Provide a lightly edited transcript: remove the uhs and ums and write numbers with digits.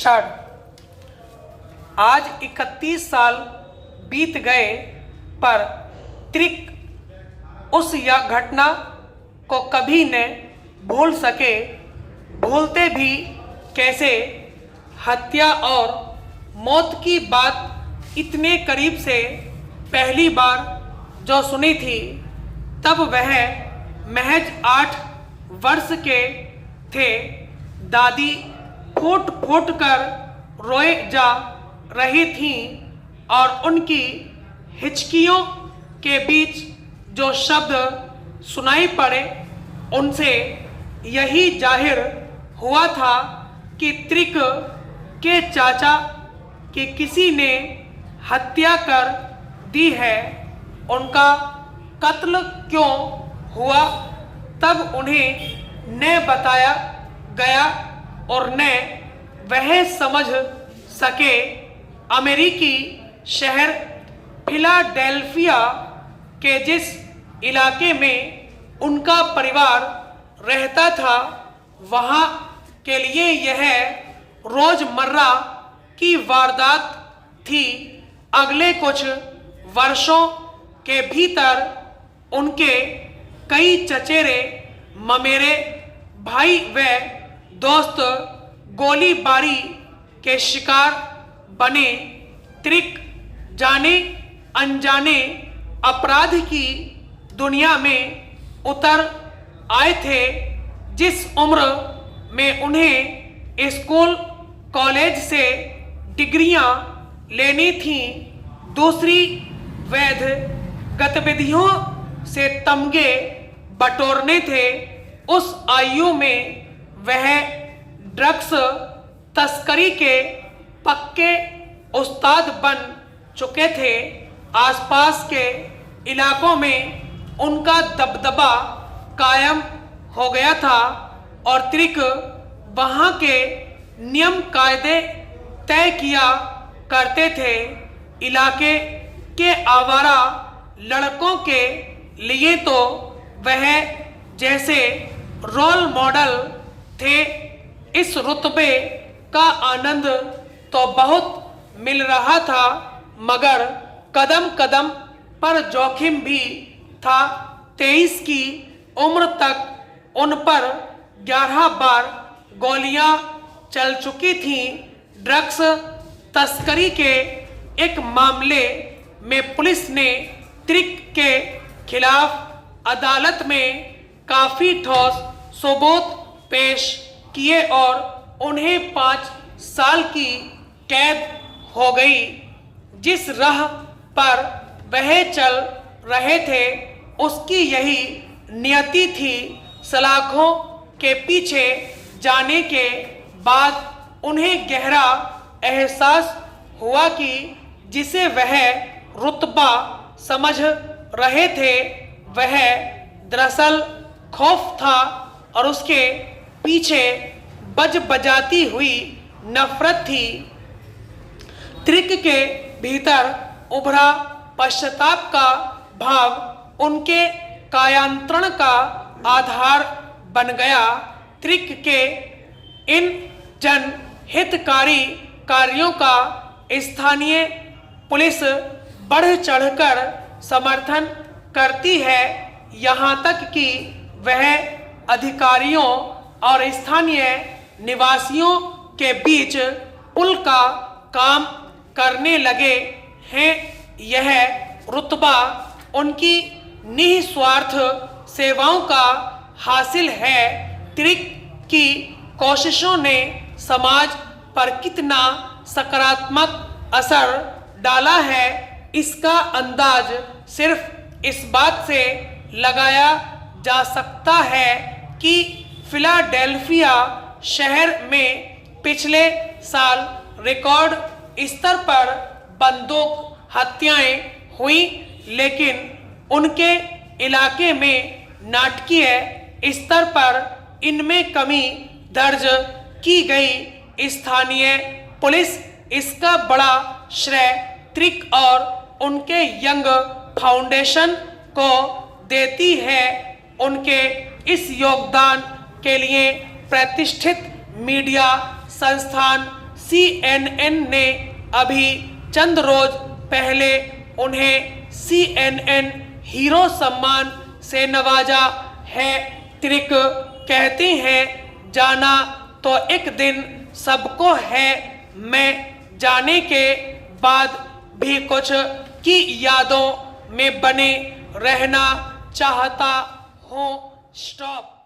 Start. आज 31 साल बीत गए, पर त्रिक उस या घटना को कभी न भूल सके। भूलते भी कैसे? हत्या और मौत की बात इतने करीब से पहली बार जो सुनी थी, तब वह महज 8 वर्ष के थे। दादी फूट फूट कर रोए जा रही थीं और उनकी हिचकियों के बीच जो शब्द सुनाई पड़े, उनसे यही जाहिर हुआ था कि त्रिक के चाचा की किसी ने हत्या कर दी है। उनका कत्ल क्यों हुआ, तब उन्हें न बताया गया और न वह समझ सके। अमेरिकी शहर फिलाडेल्फिया के जिस इलाके में उनका परिवार रहता था, वहाँ के लिए यह रोजमर्रा की वारदात थी। अगले कुछ वर्षों के भीतर उनके कई चचेरे ममेरे भाई व दोस्त गोलीबारी के शिकार बने। त्रिक जाने अनजाने अपराध की दुनिया में उतर आए थे। जिस उम्र में उन्हें स्कूल कॉलेज से डिग्रियां लेनी थीं, दूसरी वैध गतिविधियों से तमगे बटोरने थे, उस आयु में वह ड्रग्स तस्करी के पक्के उस्ताद बन चुके थे। आसपास के इलाकों में उनका दबदबा कायम हो गया था और त्रिक वहाँ के नियम कायदे तय किया करते थे। इलाके के आवारा लड़कों के लिए तो वह जैसे रोल मॉडल थे। इस रुतबे का आनंद तो बहुत मिल रहा था, मगर कदम कदम पर जोखिम भी था। 23 की उम्र तक उन पर 11 बार गोलियां चल चुकी थीं। ड्रग्स तस्करी के एक मामले में पुलिस ने त्रिक के खिलाफ अदालत में काफी ठोस सबूत पेश किए और उन्हें 5 साल की कैद हो गई। जिस राह पर वह चल रहे थे, उसकी यही नियति थी। सलाखों के पीछे जाने के बाद उन्हें गहरा एहसास हुआ कि जिसे वह रुतबा समझ रहे थे, वह दरअसल खौफ था और उसके पीछे बज बजाती हुई नफरत थी। त्रिक के भीतर उभरा पश्चाताप का भाव उनके कायांतरण का आधार बन गया। त्रिक के इन जनहितकारी कार्यों का स्थानीय पुलिस बढ़ चढ़कर समर्थन करती है, यहाँ तक कि वह अधिकारियों और स्थानीय निवासियों के बीच पुल का काम करने लगे हैं। यह रुतबा उनकी निस्वार्थ सेवाओं का हासिल है। त्रिक की कोशिशों ने समाज पर कितना सकारात्मक असर डाला है, इसका अंदाज सिर्फ इस बात से लगाया जा सकता है कि फिलाडेल्फिया शहर में पिछले साल रिकॉर्ड स्तर पर बंदूक हत्याएं हुई, लेकिन उनके इलाके में नाटकीय स्तर पर इनमें कमी दर्ज की गई। स्थानीय पुलिस इसका बड़ा श्रेय त्रिक और उनके यंग फाउंडेशन को देती है। उनके इस योगदान के लिए प्रतिष्ठित मीडिया संस्थान CNN ने अभी चंद रोज पहले उन्हें CNN हीरो सम्मान से नवाजा है। त्रिक कहते हैं जाना तो एक दिन सबको है, मैं जाने के बाद भी कुछ की यादों में बने रहना चाहता हूँ। स्टॉप।